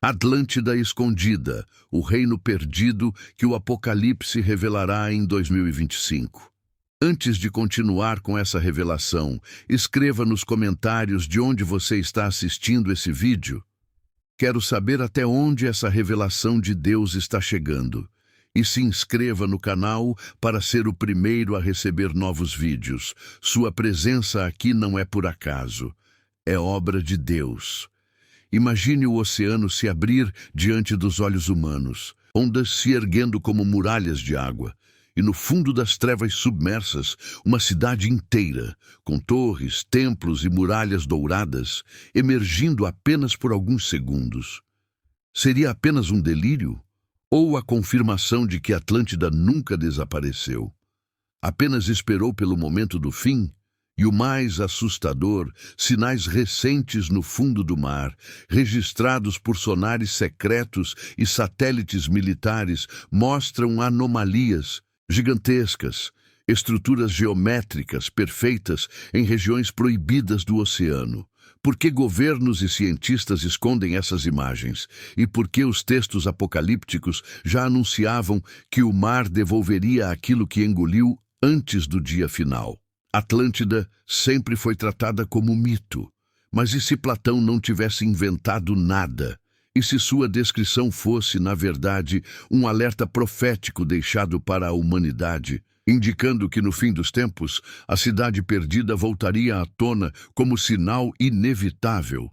Atlântida Escondida, o reino perdido que o Apocalipse revelará em 2025. Antes de continuar com essa revelação, escreva nos comentários de onde você está assistindo esse vídeo. Quero saber até onde essa revelação de Deus está chegando. E se inscreva no canal para ser o primeiro a receber novos vídeos. Sua presença aqui não é por acaso. É obra de Deus. Imagine o oceano se abrir diante dos olhos humanos, ondas se erguendo como muralhas de água, e no fundo das trevas submersas, uma cidade inteira, com torres, templos e muralhas douradas, emergindo apenas por alguns segundos. Seria apenas um delírio? Ou a confirmação de que Atlântida nunca desapareceu? Apenas esperou pelo momento do fim? E o mais assustador, sinais recentes no fundo do mar, registrados por sonares secretos e satélites militares, mostram anomalias gigantescas, estruturas geométricas perfeitas em regiões proibidas do oceano. Por que governos e cientistas escondem essas imagens? E por que os textos apocalípticos já anunciavam que o mar devolveria aquilo que engoliu antes do dia final? Atlântida sempre foi tratada como mito. Mas e se Platão não tivesse inventado nada? E se sua descrição fosse, na verdade, um alerta profético deixado para a humanidade, indicando que no fim dos tempos, a cidade perdida voltaria à tona como sinal inevitável?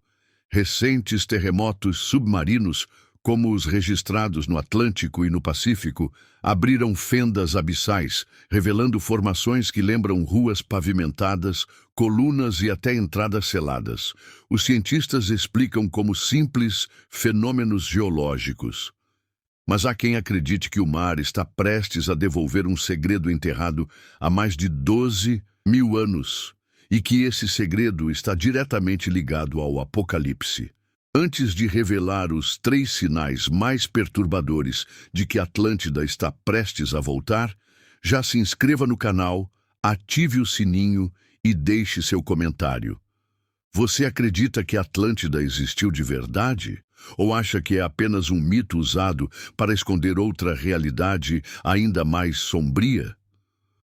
Recentes terremotos submarinos, como os registrados no Atlântico e no Pacífico, abriram fendas abissais, revelando formações que lembram ruas pavimentadas, colunas e até entradas seladas. Os cientistas explicam como simples fenômenos geológicos. Mas há quem acredite que o mar está prestes a devolver um segredo enterrado há mais de 12.000 anos, e que esse segredo está diretamente ligado ao Apocalipse. Antes de revelar os 3 sinais mais perturbadores de que Atlântida está prestes a voltar, já se inscreva no canal, ative o sininho e deixe seu comentário. Você acredita que Atlântida existiu de verdade? Ou acha que é apenas um mito usado para esconder outra realidade ainda mais sombria?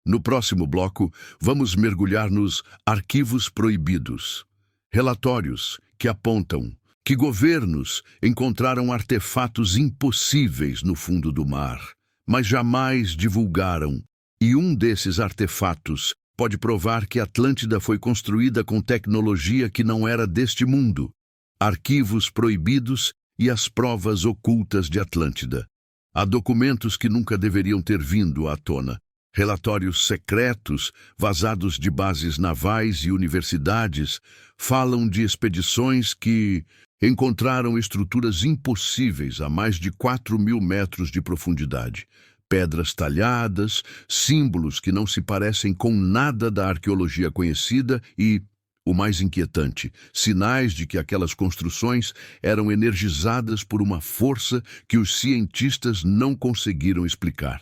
No próximo bloco, vamos mergulhar nos arquivos proibidos. Relatórios que apontam que governos encontraram artefatos impossíveis no fundo do mar, mas jamais divulgaram. E um desses artefatos pode provar que Atlântida foi construída com tecnologia que não era deste mundo. Arquivos proibidos e as provas ocultas de Atlântida. Há documentos que nunca deveriam ter vindo à tona. Relatórios secretos, vazados de bases navais e universidades, falam de expedições que encontraram estruturas impossíveis a mais de 4.000 metros de profundidade. Pedras talhadas, símbolos que não se parecem com nada da arqueologia conhecida e, o mais inquietante, sinais de que aquelas construções eram energizadas por uma força que os cientistas não conseguiram explicar.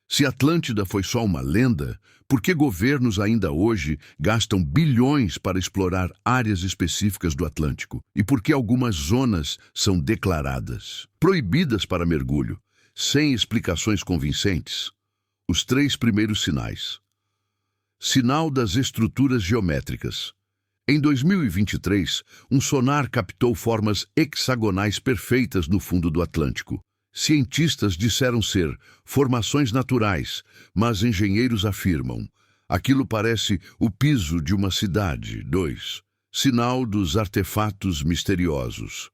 Se Atlântida foi só uma lenda, por que governos ainda hoje gastam bilhões para explorar áreas específicas do Atlântico? E por que algumas zonas são declaradas proibidas para mergulho, sem explicações convincentes? Os 3 primeiros sinais. Sinal das estruturas geométricas. Em 2023, um sonar captou formas hexagonais perfeitas no fundo do Atlântico. Cientistas disseram ser formações naturais, mas engenheiros afirmam: aquilo parece o piso de uma cidade. 2. Sinal dos artefatos misteriosos.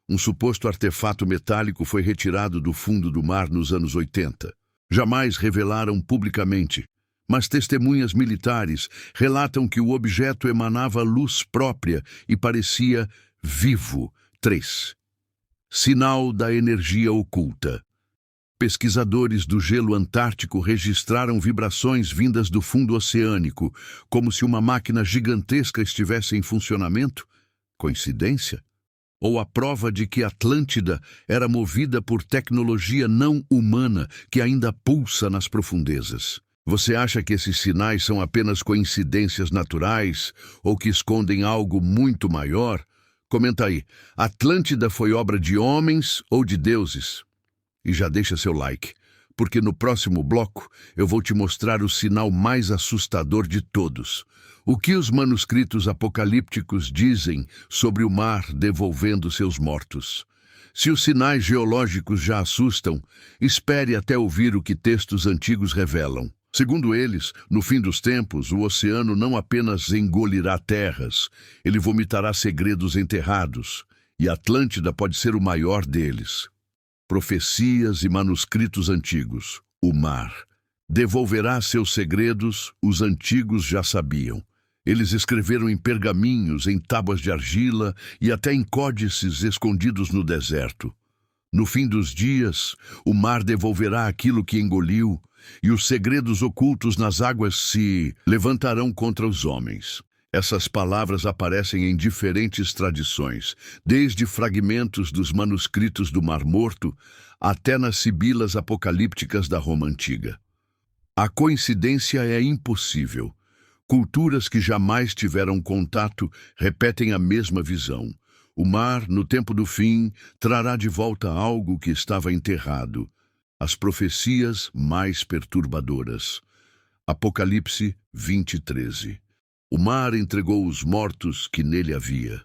Um suposto artefato metálico foi retirado do fundo do mar nos anos 80. Jamais revelaram publicamente, mas testemunhas militares relatam que o objeto emanava luz própria e parecia vivo. 3. Sinal da energia oculta. Pesquisadores do gelo antártico registraram vibrações vindas do fundo oceânico, como se uma máquina gigantesca estivesse em funcionamento. Coincidência? Ou a prova de que Atlântida era movida por tecnologia não humana que ainda pulsa nas profundezas? Você acha que esses sinais são apenas coincidências naturais ou que escondem algo muito maior? Comenta aí, Atlântida foi obra de homens ou de deuses? E já deixa seu like, porque no próximo bloco eu vou te mostrar o sinal mais assustador de todos. O que os manuscritos apocalípticos dizem sobre o mar devolvendo seus mortos. Se os sinais geológicos já assustam, espere até ouvir o que textos antigos revelam. Segundo eles, no fim dos tempos, o oceano não apenas engolirá terras, ele vomitará segredos enterrados, e Atlântida pode ser o maior deles. Profecias e manuscritos antigos. O mar devolverá seus segredos, os antigos já sabiam. Eles escreveram em pergaminhos, em tábuas de argila e até em códices escondidos no deserto. No fim dos dias, o mar devolverá aquilo que engoliu, e os segredos ocultos nas águas se levantarão contra os homens. Essas palavras aparecem em diferentes tradições, desde fragmentos dos manuscritos do Mar Morto até nas sibilas apocalípticas da Roma Antiga. A coincidência é impossível. Culturas que jamais tiveram contato repetem a mesma visão. O mar, no tempo do fim, trará de volta algo que estava enterrado. As profecias mais perturbadoras. Apocalipse 20:13. O mar entregou os mortos que nele havia.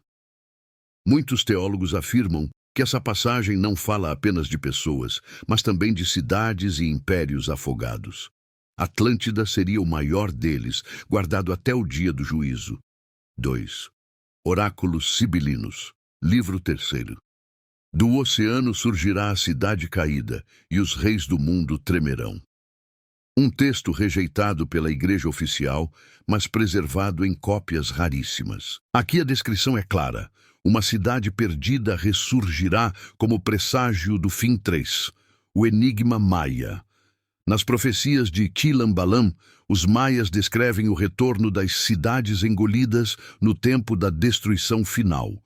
Muitos teólogos afirmam que essa passagem não fala apenas de pessoas, mas também de cidades e impérios afogados. Atlântida seria o maior deles, guardado até o dia do juízo. 2. Oráculos sibilinos. Livro 3. Do oceano surgirá a cidade caída, e os reis do mundo tremerão. Um texto rejeitado pela Igreja Oficial, mas preservado em cópias raríssimas. Aqui a descrição é clara. Uma cidade perdida ressurgirá como presságio do fim 3, o enigma maia. Nas profecias de Quilam Balam, os maias descrevem o retorno das cidades engolidas no tempo da destruição final.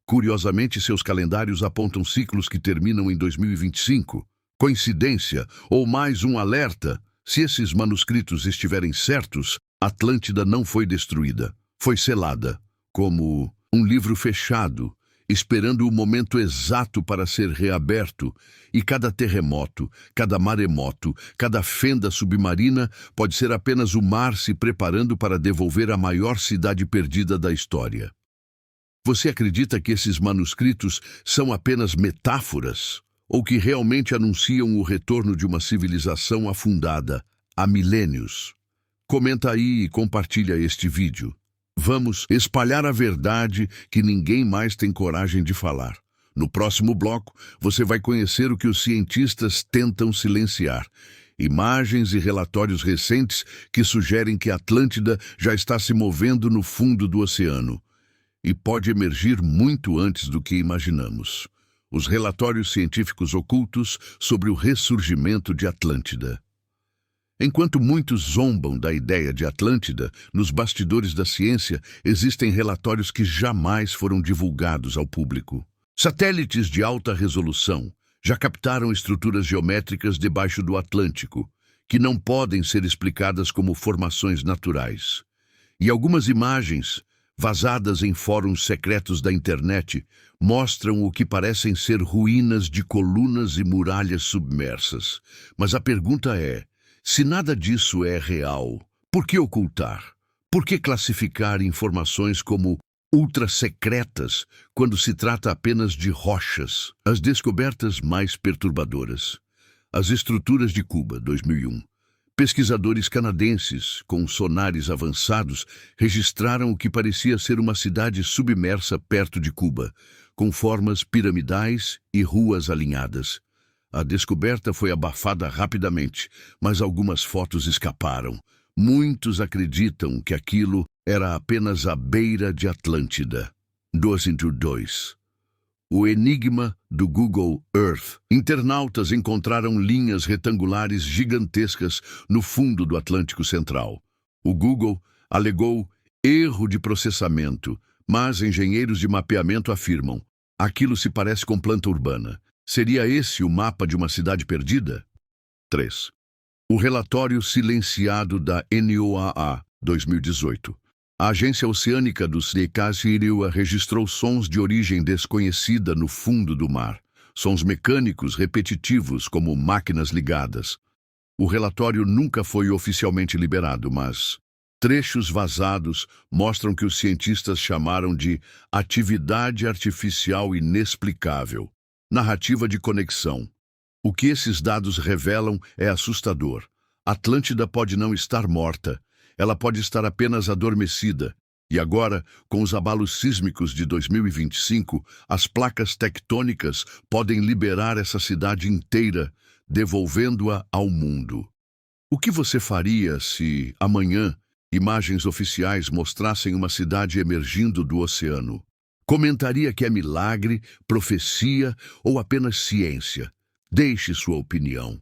Curiosamente, seus calendários apontam ciclos que terminam em 2025. Coincidência ou mais um alerta? Se esses manuscritos estiverem certos, Atlântida não foi destruída, foi selada, como um livro fechado, esperando o momento exato para ser reaberto, e cada terremoto, cada maremoto, cada fenda submarina pode ser apenas o mar se preparando para devolver a maior cidade perdida da história. Você acredita que esses manuscritos são apenas metáforas? Ou que realmente anunciam o retorno de uma civilização afundada há milênios? Comenta aí e compartilha este vídeo. Vamos espalhar a verdade que ninguém mais tem coragem de falar. No próximo bloco, você vai conhecer o que os cientistas tentam silenciar. Imagens e relatórios recentes que sugerem que a Atlântida já está se movendo no fundo do oceano. E pode emergir muito antes do que imaginamos. Os relatórios científicos ocultos sobre o ressurgimento de Atlântida. Enquanto muitos zombam da ideia de Atlântida, nos bastidores da ciência existem relatórios que jamais foram divulgados ao público. Satélites de alta resolução já captaram estruturas geométricas debaixo do Atlântico, que não podem ser explicadas como formações naturais. E algumas imagens, vazadas em fóruns secretos da internet, mostram o que parecem ser ruínas de colunas e muralhas submersas. Mas a pergunta é, se nada disso é real, por que ocultar? Por que classificar informações como ultra-secretas quando se trata apenas de rochas? As descobertas mais perturbadoras. As estruturas de Cuba, 2001. Pesquisadores canadenses, com sonares avançados, registraram o que parecia ser uma cidade submersa perto de Cuba, com formas piramidais e ruas alinhadas. A descoberta foi abafada rapidamente, mas algumas fotos escaparam. Muitos acreditam que aquilo era apenas a beira de Atlântida. 2x2. O enigma do Google Earth. Internautas encontraram linhas retangulares gigantescas no fundo do Atlântico Central. O Google alegou erro de processamento, mas engenheiros de mapeamento afirmam: aquilo se parece com planta urbana. Seria esse o mapa de uma cidade perdida? 3. O relatório silenciado da NOAA, 2018. A agência oceânica do Siriua registrou sons de origem desconhecida no fundo do mar. Sons mecânicos repetitivos como máquinas ligadas. O relatório nunca foi oficialmente liberado, mas trechos vazados mostram que os cientistas chamaram de atividade artificial inexplicável, narrativa de conexão. O que esses dados revelam é assustador. Atlântida pode não estar morta, ela pode estar apenas adormecida. E agora, com os abalos sísmicos de 2025, as placas tectônicas podem liberar essa cidade inteira, devolvendo-a ao mundo. O que você faria se, amanhã, imagens oficiais mostrassem uma cidade emergindo do oceano? Comentaria que é milagre, profecia ou apenas ciência? Deixe sua opinião.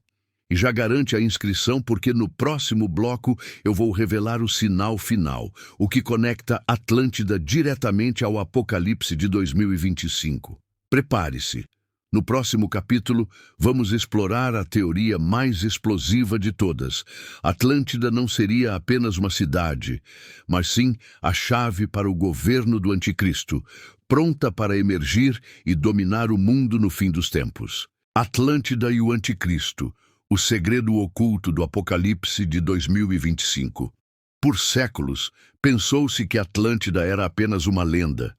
E já garante a inscrição porque no próximo bloco eu vou revelar o sinal final, o que conecta Atlântida diretamente ao Apocalipse de 2025. Prepare-se. No próximo capítulo, vamos explorar a teoria mais explosiva de todas. Atlântida não seria apenas uma cidade, mas sim a chave para o governo do Anticristo, pronta para emergir e dominar o mundo no fim dos tempos. Atlântida e o Anticristo, o segredo oculto do Apocalipse de 2025. Por séculos, pensou-se que Atlântida era apenas uma lenda.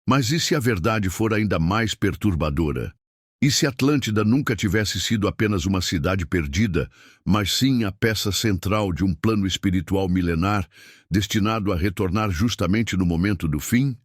Mas e se a verdade for ainda mais perturbadora? E se Atlântida nunca tivesse sido apenas uma cidade perdida, mas sim a peça central de um plano espiritual milenar, destinado a retornar justamente no momento do fim?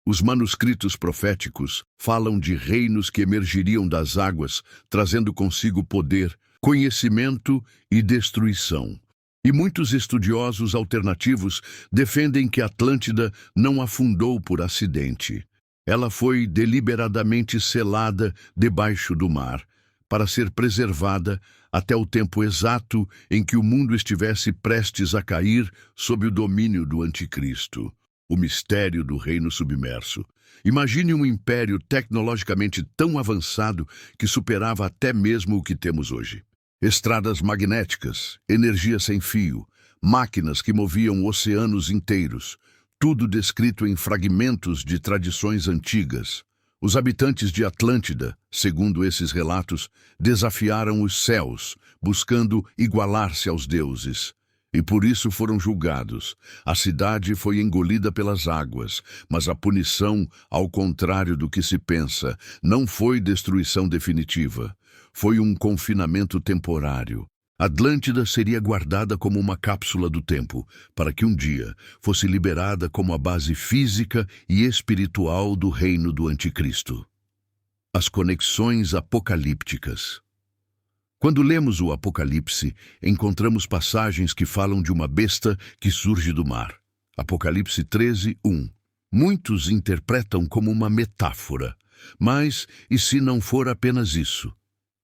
Os manuscritos proféticos falam de reinos que emergiriam das águas, trazendo consigo poder, conhecimento e destruição. E muitos estudiosos alternativos defendem que Atlântida não afundou por acidente. Ela foi deliberadamente selada debaixo do mar, para ser preservada até o tempo exato em que o mundo estivesse prestes a cair sob o domínio do Anticristo, o mistério do reino submerso. Imagine um império tecnologicamente tão avançado que superava até mesmo o que temos hoje. Estradas magnéticas, energia sem fio, máquinas que moviam oceanos inteiros, tudo descrito em fragmentos de tradições antigas. Os habitantes de Atlântida, segundo esses relatos, desafiaram os céus, buscando igualar-se aos deuses. E por isso foram julgados. A cidade foi engolida pelas águas, mas a punição, ao contrário do que se pensa, não foi destruição definitiva. Foi um confinamento temporário. Atlântida seria guardada como uma cápsula do tempo, para que um dia fosse liberada como a base física e espiritual do reino do Anticristo. As conexões apocalípticas. Quando lemos o Apocalipse, encontramos passagens que falam de uma besta que surge do mar. Apocalipse 13:1. Muitos interpretam como uma metáfora, mas e se não for apenas isso?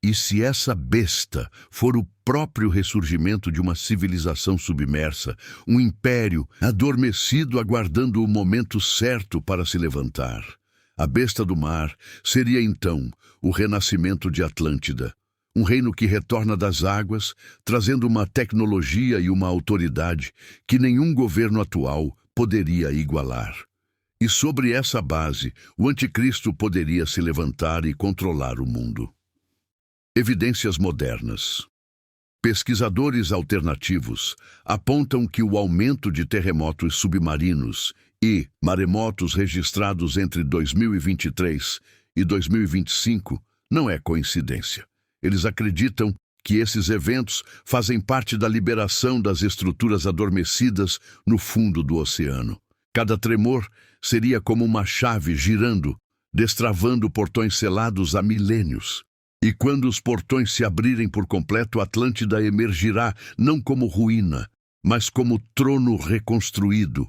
E se essa besta for o próprio ressurgimento de uma civilização submersa, um império adormecido aguardando o momento certo para se levantar? A besta do mar seria então o renascimento de Atlântida, um reino que retorna das águas, trazendo uma tecnologia e uma autoridade que nenhum governo atual poderia igualar. E sobre essa base, o Anticristo poderia se levantar e controlar o mundo. Evidências modernas. Pesquisadores alternativos apontam que o aumento de terremotos submarinos e maremotos registrados entre 2023 e 2025 não é coincidência. Eles acreditam que esses eventos fazem parte da liberação das estruturas adormecidas no fundo do oceano. Cada tremor seria como uma chave girando, destravando portões selados há milênios. E quando os portões se abrirem por completo, Atlântida emergirá não como ruína, mas como trono reconstruído.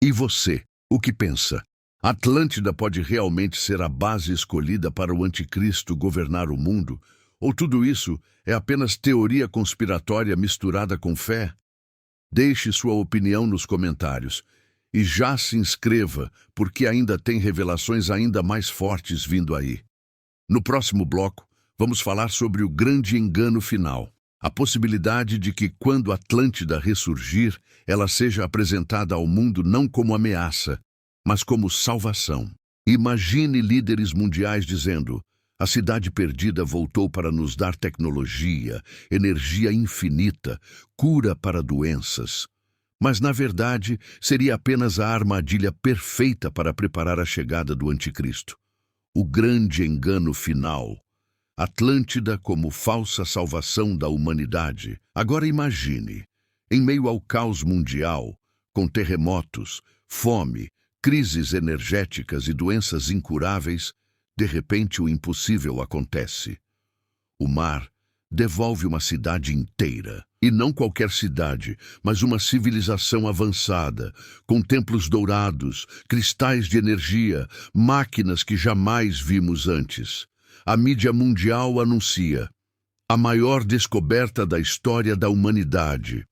E você, o que pensa? Atlântida pode realmente ser a base escolhida para o Anticristo governar o mundo? Ou tudo isso é apenas teoria conspiratória misturada com fé? Deixe sua opinião nos comentários e já se inscreva, porque ainda tem revelações ainda mais fortes vindo aí. No próximo bloco, vamos falar sobre o grande engano final, A possibilidade de que, quando Atlântida ressurgir, ela seja apresentada ao mundo não como ameaça, mas como salvação. Imagine líderes mundiais dizendo: a cidade perdida voltou para nos dar tecnologia, energia infinita, cura para doenças. Mas, na verdade, seria apenas a armadilha perfeita para preparar a chegada do Anticristo. O grande engano final. Atlântida como falsa salvação da humanidade. Agora imagine, em meio ao caos mundial, com terremotos, fome, crises energéticas e doenças incuráveis, de repente o impossível acontece. O mar devolve uma cidade inteira. E não qualquer cidade, mas uma civilização avançada, com templos dourados, cristais de energia, máquinas que jamais vimos antes. A mídia mundial anuncia a maior descoberta da história da humanidade.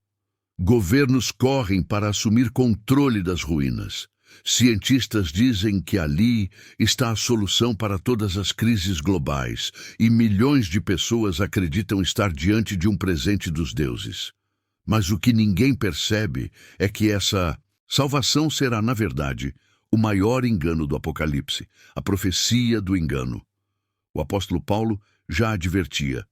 Governos correm para assumir controle das ruínas. Cientistas dizem que ali está a solução para todas as crises globais, e milhões de pessoas acreditam estar diante de um presente dos deuses. Mas o que ninguém percebe é que essa salvação será, na verdade, o maior engano do Apocalipse, a profecia do engano. O apóstolo Paulo já advertia,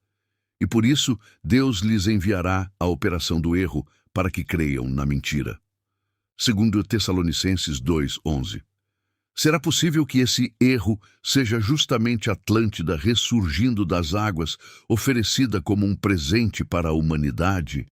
e por isso Deus lhes enviará a operação do erro para que creiam na mentira. Segundo Tessalonicenses 2:11. Será possível que esse erro seja justamente Atlântida ressurgindo das águas, oferecida como um presente para a humanidade?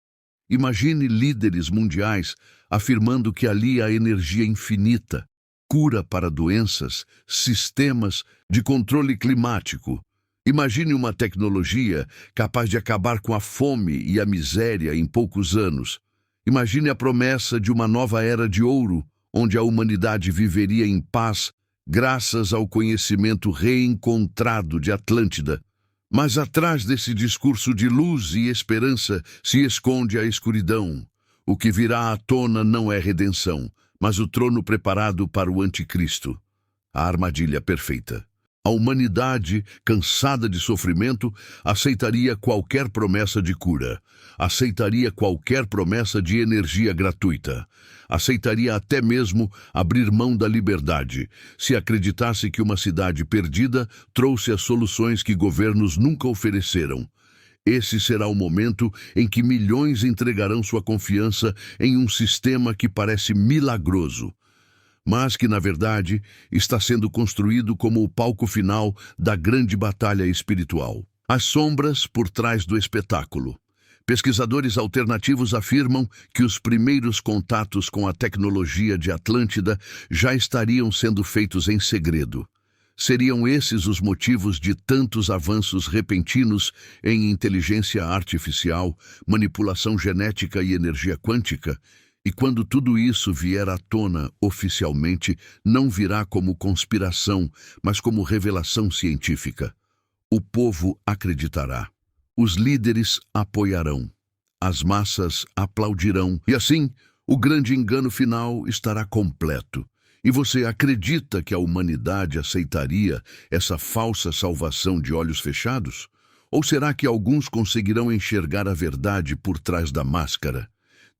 Imagine líderes mundiais afirmando que ali há energia infinita, cura para doenças, sistemas de controle climático. Imagine uma tecnologia capaz de acabar com a fome e a miséria em poucos anos. Imagine a promessa de uma nova era de ouro, onde a humanidade viveria em paz graças ao conhecimento reencontrado de Atlântida. Mas atrás desse discurso de luz e esperança se esconde a escuridão. O que virá à tona não é redenção, mas o trono preparado para o Anticristo. A armadilha perfeita. A humanidade, cansada de sofrimento, aceitaria qualquer promessa de cura, aceitaria qualquer promessa de energia gratuita, aceitaria até mesmo abrir mão da liberdade, se acreditasse que uma cidade perdida trouxe as soluções que governos nunca ofereceram. Esse será o momento em que milhões entregarão sua confiança em um sistema que parece milagroso, mas que, na verdade, está sendo construído como o palco final da grande batalha espiritual. As sombras por trás do espetáculo. Pesquisadores alternativos afirmam que os primeiros contatos com a tecnologia de Atlântida já estariam sendo feitos em segredo. Seriam esses os motivos de tantos avanços repentinos em inteligência artificial, manipulação genética e energia quântica? E quando tudo isso vier à tona oficialmente, não virá como conspiração, mas como revelação científica. O povo acreditará. Os líderes apoiarão. As massas aplaudirão. E assim, o grande engano final estará completo. E você acredita que a humanidade aceitaria essa falsa salvação de olhos fechados? Ou será que alguns conseguirão enxergar a verdade por trás da máscara?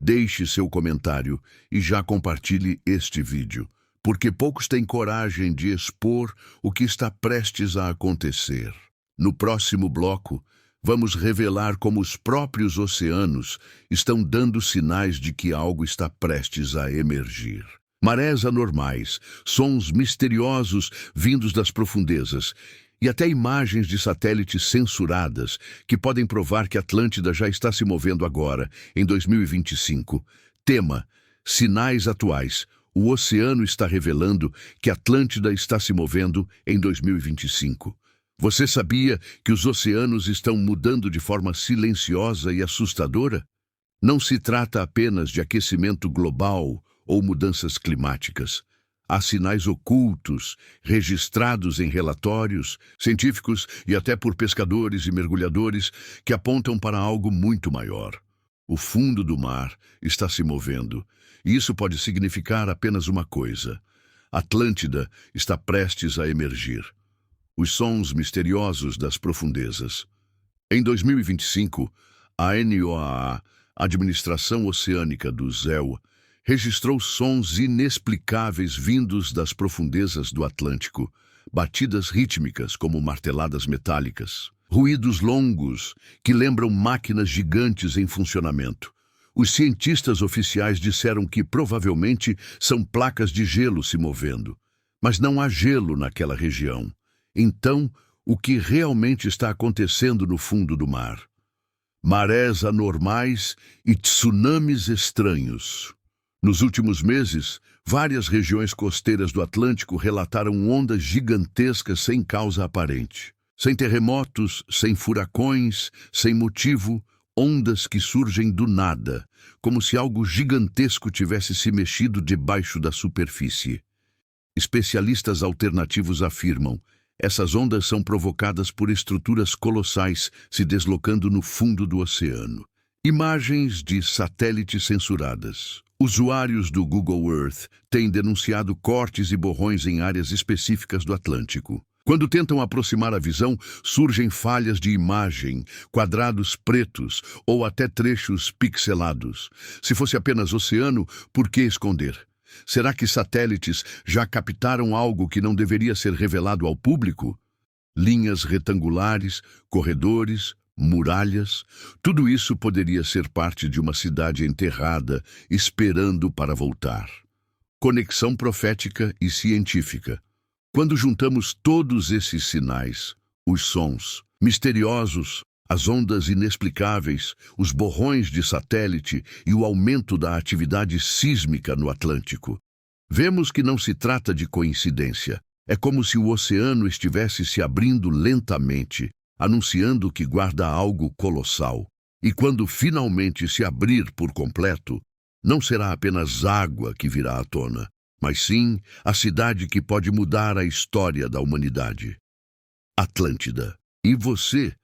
Deixe seu comentário e já compartilhe este vídeo, porque poucos têm coragem de expor o que está prestes a acontecer. No próximo bloco, vamos revelar como os próprios oceanos estão dando sinais de que algo está prestes a emergir. Marés anormais, sons misteriosos vindos das profundezas e até imagens de satélites censuradas que podem provar que Atlântida já está se movendo agora, em 2025. Tema: sinais atuais. O oceano está revelando que Atlântida está se movendo em 2025. Você sabia que os oceanos estão mudando de forma silenciosa e assustadora? Não se trata apenas de aquecimento global ou mudanças climáticas. Há sinais ocultos, registrados em relatórios científicos e até por pescadores e mergulhadores, que apontam para algo muito maior. O fundo do mar está se movendo, e isso pode significar apenas uma coisa: Atlântida está prestes a emergir. Os sons misteriosos das profundezas. Em 2025, A NOAA, Administração Oceânica do ZEO, registrou sons inexplicáveis vindos das profundezas do Atlântico, batidas rítmicas como marteladas metálicas, ruídos longos que lembram máquinas gigantes em funcionamento. Os cientistas oficiais disseram que provavelmente são placas de gelo se movendo, mas não há gelo naquela região. Então, o que realmente está acontecendo no fundo do mar? Marés anormais e tsunamis estranhos. Nos últimos meses, várias regiões costeiras do Atlântico relataram ondas gigantescas sem causa aparente. Sem terremotos, sem furacões, sem motivo, ondas que surgem do nada, como se algo gigantesco tivesse se mexido debaixo da superfície. Especialistas alternativos afirmam: essas ondas são provocadas por estruturas colossais se deslocando no fundo do oceano. Imagens de satélites censuradas. Usuários do Google Earth têm denunciado cortes e borrões em áreas específicas do Atlântico. Quando tentam aproximar a visão, surgem falhas de imagem, quadrados pretos ou até trechos pixelados. Se fosse apenas oceano, por que esconder? Será que satélites já captaram algo que não deveria ser revelado ao público? Linhas retangulares, corredores, muralhas, tudo isso poderia ser parte de uma cidade enterrada, esperando para voltar. Conexão profética e científica. Quando juntamos todos esses sinais, os sons misteriosos, as ondas inexplicáveis, os borrões de satélite e o aumento da atividade sísmica no Atlântico, vemos que não se trata de coincidência. É como se o oceano estivesse se abrindo lentamente, anunciando que guarda algo colossal. E quando finalmente se abrir por completo, não será apenas água que virá à tona, mas sim a cidade que pode mudar a história da humanidade. Atlântida. E você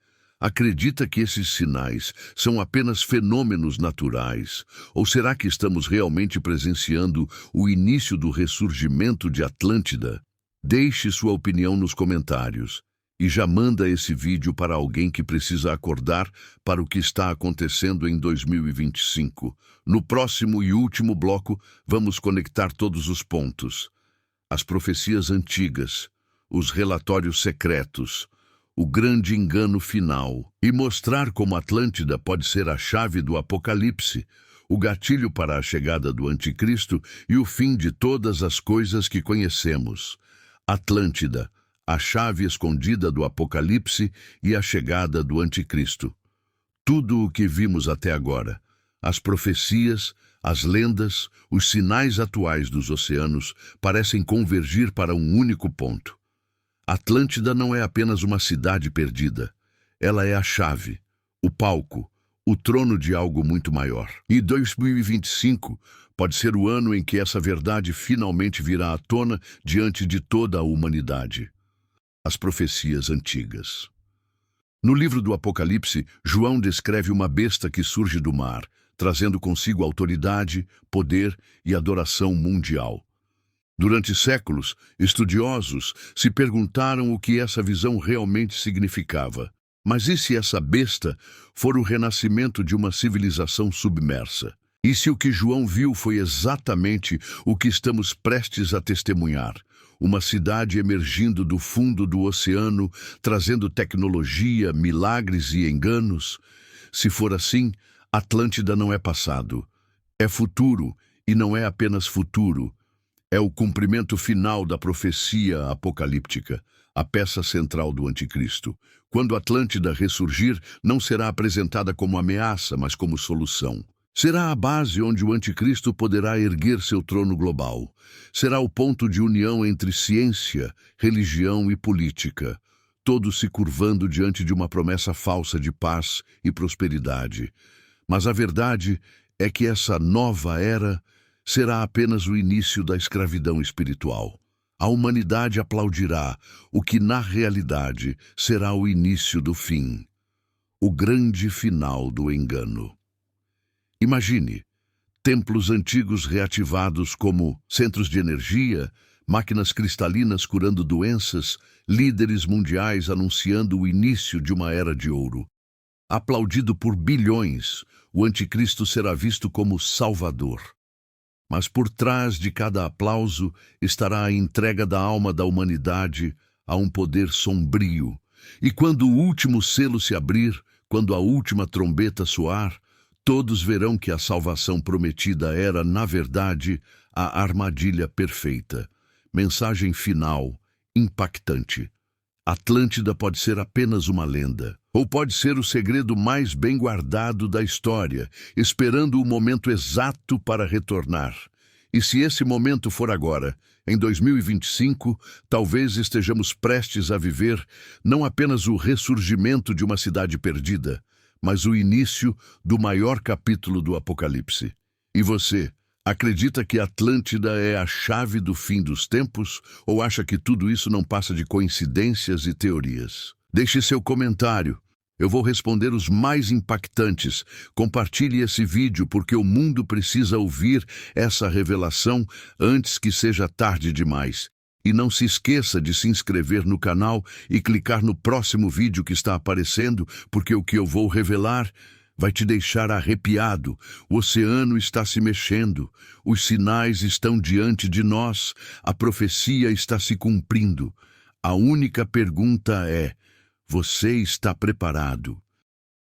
acredita que esses sinais são apenas fenômenos naturais? Ou será que estamos realmente presenciando o início do ressurgimento de Atlântida? Deixe sua opinião nos comentários. E já manda esse vídeo para alguém que precisa acordar para o que está acontecendo em 2025. No próximo e último bloco, vamos conectar todos os pontos. As profecias antigas, os relatórios secretos, o grande engano final, e mostrar como Atlântida pode ser a chave do Apocalipse, o gatilho para a chegada do Anticristo e o fim de todas as coisas que conhecemos. Atlântida, a chave escondida do Apocalipse e a chegada do Anticristo. Tudo o que vimos até agora, as profecias, as lendas, os sinais atuais dos oceanos, parecem convergir para um único ponto. Atlântida não é apenas uma cidade perdida. Ela é a chave, o palco, o trono de algo muito maior. E 2025 pode ser o ano em que essa verdade finalmente virá à tona diante de toda a humanidade. As profecias antigas. No livro do Apocalipse, João descreve uma besta que surge do mar, trazendo consigo autoridade, poder e adoração mundial. Durante séculos, estudiosos se perguntaram o que essa visão realmente significava. Mas e se essa besta for o renascimento de uma civilização submersa? E se o que João viu foi exatamente o que estamos prestes a testemunhar? Uma cidade emergindo do fundo do oceano, trazendo tecnologia, milagres e enganos? Se for assim, Atlântida não é passado. É futuro, e não é apenas futuro. É o cumprimento final da profecia apocalíptica, a peça central do Anticristo. Quando Atlântida ressurgir, não será apresentada como ameaça, mas como solução. Será a base onde o Anticristo poderá erguer seu trono global. Será o ponto de união entre ciência, religião e política, todos se curvando diante de uma promessa falsa de paz e prosperidade. Mas a verdade é que essa nova era será apenas o início da escravidão espiritual. A humanidade aplaudirá o que, na realidade, será o início do fim, o grande final do engano. Imagine, templos antigos reativados como centros de energia, máquinas cristalinas curando doenças, líderes mundiais anunciando o início de uma era de ouro. aplaudido por bilhões, o anticristo será visto como Salvador. Mas por trás de cada aplauso estará a entrega da alma da humanidade a um poder sombrio. E quando o último selo se abrir, quando a última trombeta soar, todos verão que a salvação prometida era, na verdade, a armadilha perfeita. Mensagem final, impactante. Atlântida pode ser apenas uma lenda, ou pode ser o segredo mais bem guardado da história, esperando o momento exato para retornar. E se esse momento for agora, em 2025, talvez estejamos prestes a viver não apenas o ressurgimento de uma cidade perdida, mas o início do maior capítulo do Apocalipse. E você, acredita que Atlântida é a chave do fim dos tempos ou acha que tudo isso não passa de coincidências e teorias? Deixe seu comentário. Eu vou responder os mais impactantes. Compartilhe esse vídeo porque o mundo precisa ouvir essa revelação antes que seja tarde demais. E não se esqueça de se inscrever no canal e clicar no próximo vídeo que está aparecendo, porque o que eu vou revelar vai te deixar arrepiado. O oceano está se mexendo, os sinais estão diante de nós, a profecia está se cumprindo. A única pergunta é: você está preparado?